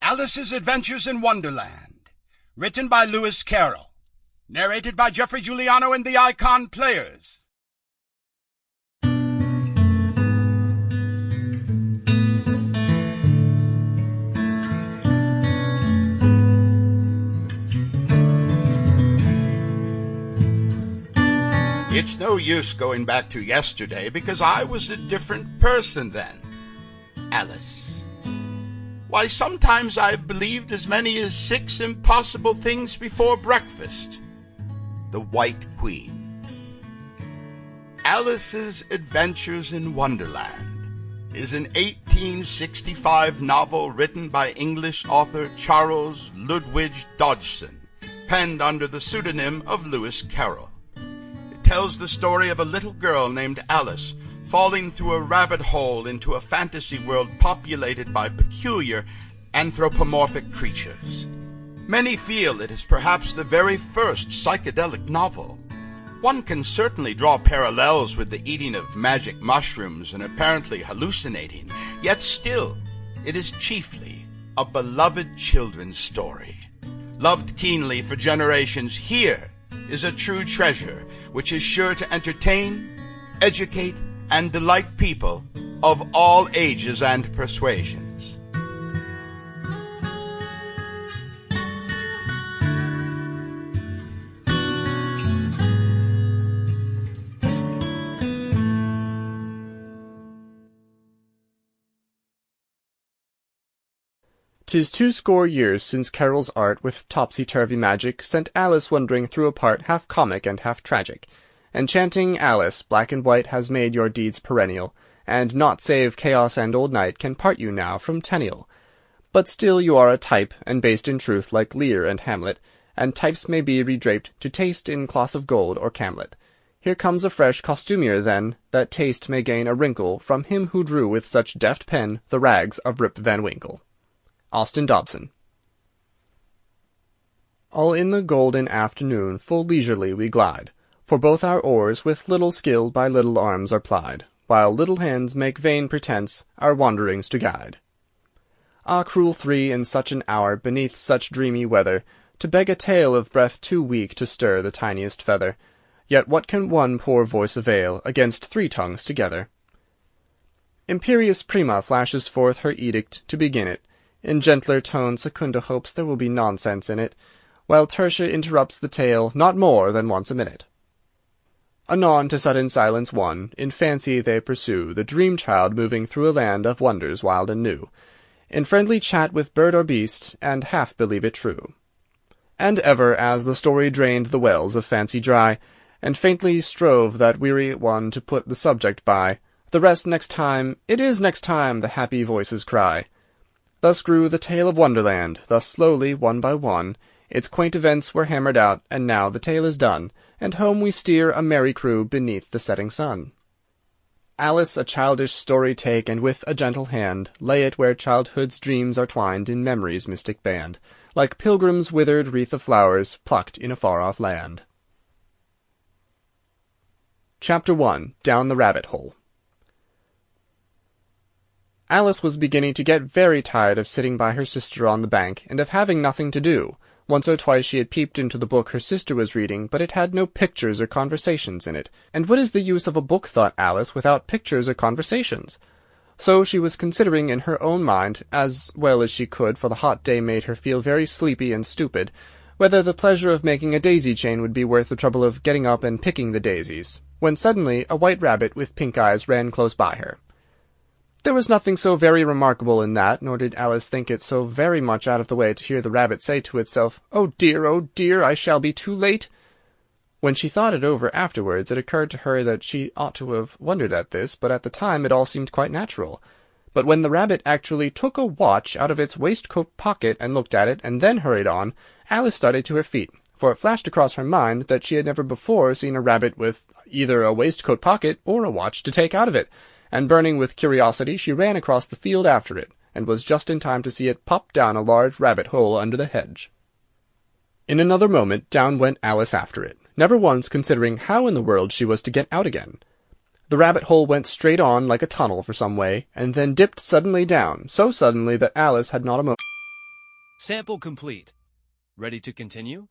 Alice's Adventures in Wonderland, written by Lewis Carroll, narrated by Geoffrey, Giuliano, and the Icon Players. It's no use going back to yesterday, because I was a different person then. Alice. Why, sometimes I've believed as many as 6 impossible things before breakfast. The White Queen. Alice's Adventures in Wonderland is an 1865 novel written by English author Charles Lutwidge Dodgson, penned under the pseudonym of Lewis Carroll. It tells the story of a little girl named Alice falling through a rabbit hole into a fantasy world populated by peculiar anthropomorphic creatures. Many feel it is perhaps the very first psychedelic novel. One can certainly draw parallels with the eating of magic mushrooms and apparently hallucinating, yet still it is chiefly a beloved children's story. Loved keenly for generations, here is a true treasure which is sure to entertain, educate, and delight people of all ages and persuasions. "'Tis 2 years since Carroll's art with topsy-turvy magic sent Alice wandering through a part half comic and half tragic. Enchanting Alice, black and white has made your deeds perennial, and naught save chaos and old night can part you now from Tenniel. But still you are a type, and based in truth like Lear and Hamlet, and types may be redraped to taste in cloth of gold or camlet. Here comes a fresh costumier then, that taste may gain a wrinkle from him who drew with such deft pen the rags of Rip Van Winkle." Austin Dobson. All in the golden afternoon full leisurely we glide, for both our oars with little skill by little arms are plied, while little hands make vain pretence our wanderings to guide. Ah, cruel 3 in such an hour, beneath such dreamy weather, to beg a tale of breath too weak to stir the tiniest feather. Yet what can one poor voice avail against 3 tongues together? Imperious Prima flashes forth her edict to begin it. In gentler tone Secunda hopes there will be nonsense in it, while Tertia interrupts the tale not more than once a minute. Anon to sudden silence won, in fancy they pursue the dream-child moving through a land of wonders wild and new, in friendly chat with bird or beast, and half believe it true. And ever, as the story drained the wells of fancy dry, and faintly strove that weary one to put the subject by, the rest next time, it is next time, the happy voices cry. Thus grew the tale of Wonderland, thus slowly, one by one, its quaint events were hammered out, and now the tale is done, and home we steer a merry crew beneath the setting sun. Alice a childish story take, and with a gentle hand lay it where childhood's dreams are twined in memory's mystic band, like pilgrims' withered wreath of flowers plucked in a far-off land. Chapter 1. Down the Rabbit Hole. Alice was beginning to get very tired of sitting by her sister on the bank, and of having nothing to do. Once or twice she had peeped into the book her sister was reading, but it had no pictures or conversations in it. And what is the use of a book, thought Alice, without pictures or conversations? So she was considering in her own mind, as well as she could, for the hot day made her feel very sleepy and stupid, whether the pleasure of making a daisy chain would be worth the trouble of getting up and picking the daisies, when suddenly a white rabbit with pink eyes ran close by her. There was nothing so very remarkable in that, nor did Alice think it so very much out of the way to hear the rabbit say to itself, oh dear, I shall be too late." When she thought it over afterwards, it occurred to her that she ought to have wondered at this, but at the time it all seemed quite natural. But when the rabbit actually took a watch out of its waistcoat pocket and looked at it, and then hurried on, Alice started to her feet, for it flashed across her mind that she had never before seen a rabbit with either a waistcoat pocket or a watch to take out of it, and burning with curiosity she ran across the field after it, and was just in time to see it pop down a large rabbit hole under the hedge. In another moment down went Alice after it, never once considering how in the world she was to get out again. The rabbit hole went straight on like a tunnel for some way, and then dipped suddenly down, so suddenly that Alice had not a moment. Sample complete. Ready to continue?